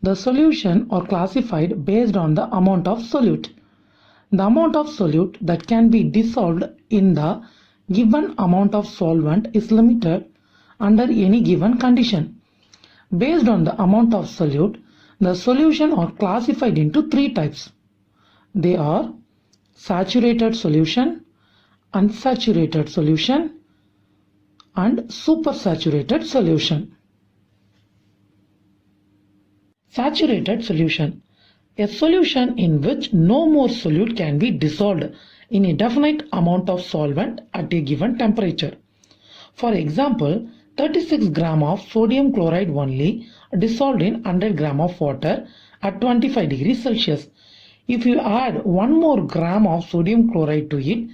The solution are classified based on the amount of solute. The amount of solute that can be dissolved in the given amount of solvent is limited under any given condition. Based on the amount of solute, the solution are classified into three types. They are saturated solution, unsaturated solution, and supersaturated solution. Saturated solution. A solution in which no more solute can be dissolved in a definite amount of solvent at a given temperature. For example, 36 gram of sodium chloride only dissolved in 100 gram of water at 25 degrees Celsius. If you add 1 more gram of sodium chloride to it,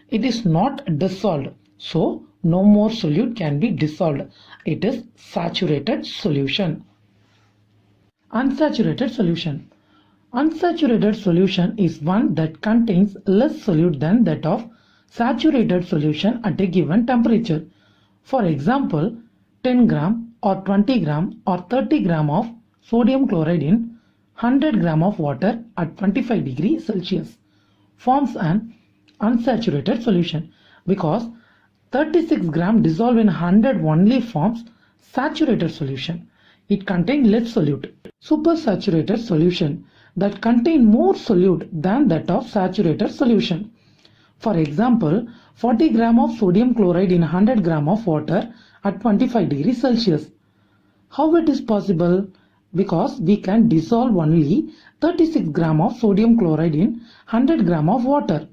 it is not dissolved. So, no more solute can be dissolved. It is saturated solution. Unsaturated solution. Unsaturated solution is one that contains less solute than that of saturated solution at a given temperature. For example, 10 gram or 20 gram or 30 gram of sodium chloride in 100 gram of water at 25 degrees Celsius forms an unsaturated solution because 36 gram dissolved in 100 only forms saturated solution. It contains less solute. Supersaturated solution that contain more solute than that of saturated solution. For example, 40 gram of sodium chloride in 100 gram of water at 25 degrees Celsius. How it is possible? Because we can dissolve only 36 gram of sodium chloride in 100 gram of water.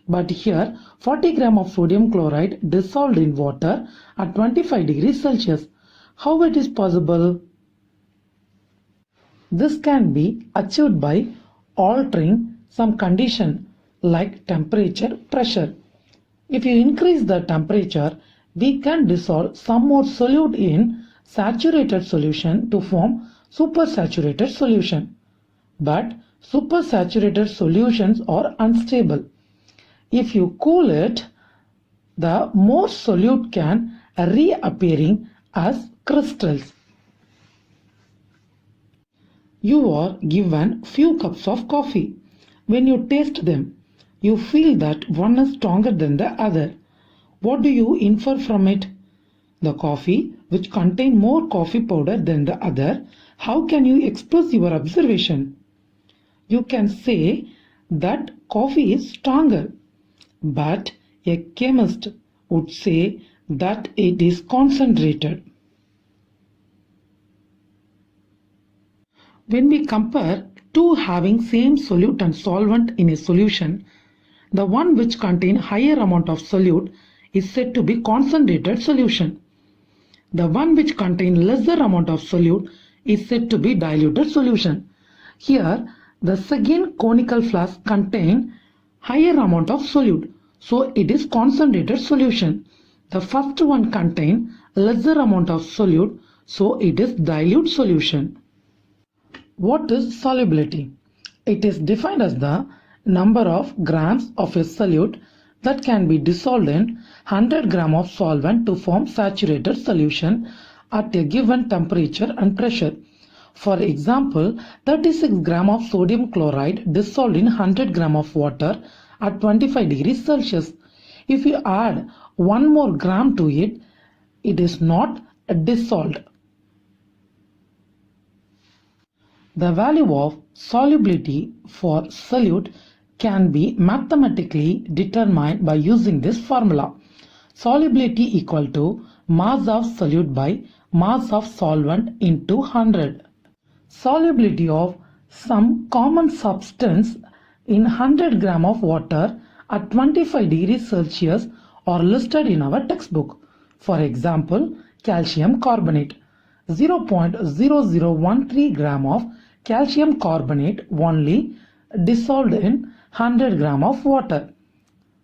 But here 40 gram of sodium chloride dissolved in water at 25 degrees Celsius. How it is possible? This can be achieved by altering some condition like temperature, pressure. If you increase the temperature, we can dissolve some more solute in saturated solution to form supersaturated solution. But supersaturated solutions are unstable. If you cool it, the more solute can reappearing as crystals. You are given few cups of coffee. When you taste them, you feel that one is stronger than the other. What do you infer from it? The coffee, which contains more coffee powder than the other, how can you express your observation? You can say that coffee is stronger, but a chemist would say that it is concentrated. When we compare two having same solute and solvent in a solution, the one which contains higher amount of solute is said to be concentrated solution. The one which contains lesser amount of solute is said to be diluted solution. Here, the second conical flask contains higher amount of solute, so it is concentrated solution. The first one contains lesser amount of solute, so it is dilute solution. What is solubility? It is defined as the number of grams of a solute that can be dissolved in 100 gram of solvent to form saturated solution at a given temperature and pressure. For example, 36 gram of sodium chloride dissolved in 100 gram of water at 25 degrees Celsius. If you add 1 more gram to it, it is not dissolved. The value of solubility for solute can be mathematically determined by using this formula. Solubility equal to mass of solute by mass of solvent into 100. Solubility of some common substance in 100 gram of water at 25 degrees Celsius are listed in our textbook. For example, calcium carbonate. 0.0013 gram of calcium carbonate only dissolved in 100 gram of water.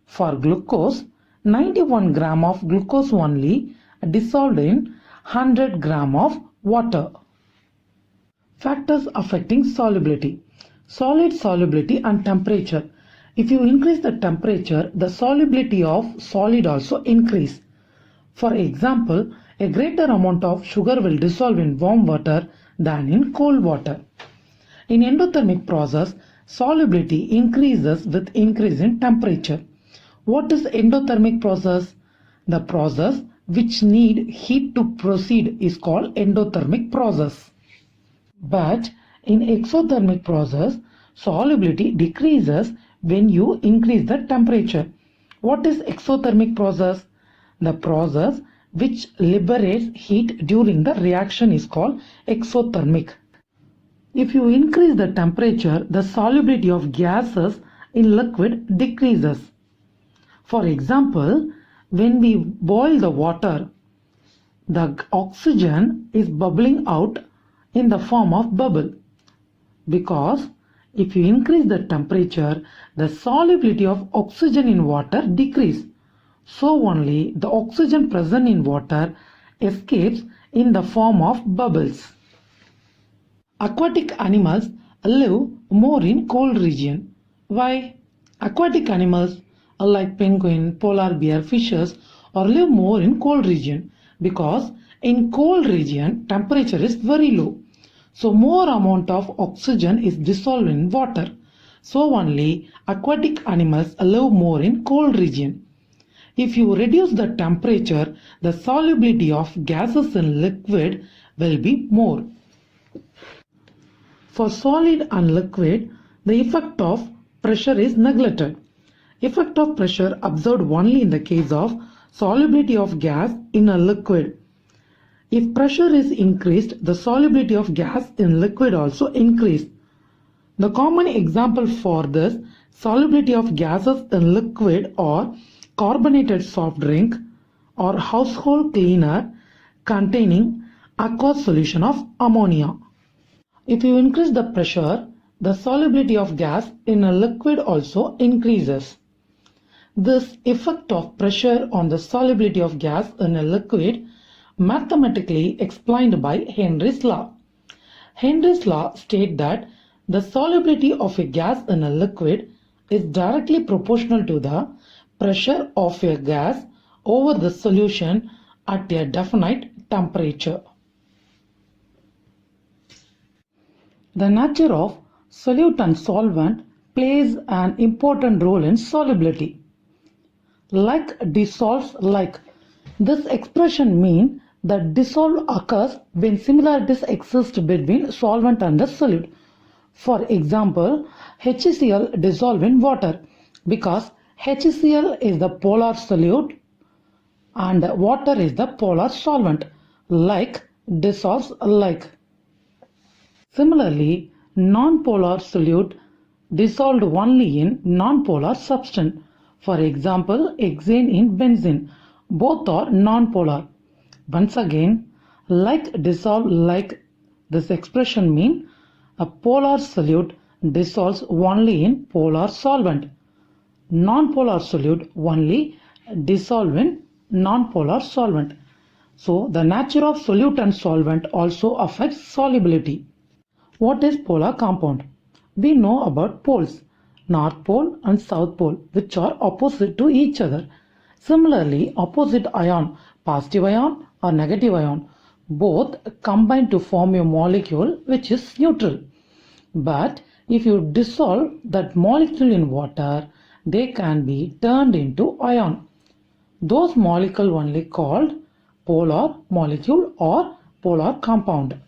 For glucose, 91 gram of glucose only dissolved in 100 gram of water. Factors affecting solubility. Solid solubility and temperature. If you increase the temperature, the solubility of solid also increase. For example, a greater amount of sugar will dissolve in warm water than in cold water. In endothermic process, solubility increases with increase in temperature. What is endothermic process? The process which need heat to proceed is called endothermic process. But in exothermic process, solubility decreases when you increase the temperature. What is exothermic process? The process which liberates heat during the reaction is called exothermic. If you increase the temperature, the solubility of gases in liquid decreases. For example, when we boil the water, the oxygen is bubbling out in the form of bubble, because if you increase the temperature, the solubility of oxygen in water decreases. So only the oxygen present in water escapes in the form of bubbles. Aquatic animals live more in cold region. Why? Aquatic animals like penguin, polar bear, fishes live more in cold region, because in cold region temperature is very low. So more amount of oxygen is dissolved in water. So only aquatic animals live more in cold region. If you reduce the temperature, the solubility of gases in liquid will be more. For solid and liquid, the effect of pressure is neglected. Effect of pressure observed only in the case of solubility of gas in a liquid. If pressure is increased, the solubility of gas in liquid also increased. The common example for this solubility of gases in liquid are carbonated soft drink or household cleaner containing aqueous solution of ammonia. If you increase the pressure, the solubility of gas in a liquid also increases. This effect of pressure on the solubility of gas in a liquid mathematically explained by Henry's law. Henry's law states that the solubility of a gas in a liquid is directly proportional to the pressure of a gas over the solution at a definite temperature. The nature of solute and solvent plays an important role in solubility. Like dissolves like. This expression means that dissolve occurs when similarities exist between solvent and the solute. For example, HCl dissolve in water because HCl is the polar solute and water is the polar solvent. Like dissolves like. Similarly, non-polar solute dissolved only in non-polar substance. For example, hexane in benzene. Both are non-polar. Once again, like dissolve like, this expression means a polar solute dissolves only in polar solvent. Non-polar solute only dissolve in non-polar solvent. So the nature of solute and solvent also affects solubility. What is polar compound? We know about poles, North Pole and South Pole, which are opposite to each other. Similarly, opposite ion, positive ion or negative ion, both combine to form a molecule which is neutral. But if you dissolve that molecule in water, they can be turned into ion. Those molecules only called polar molecule or polar compound.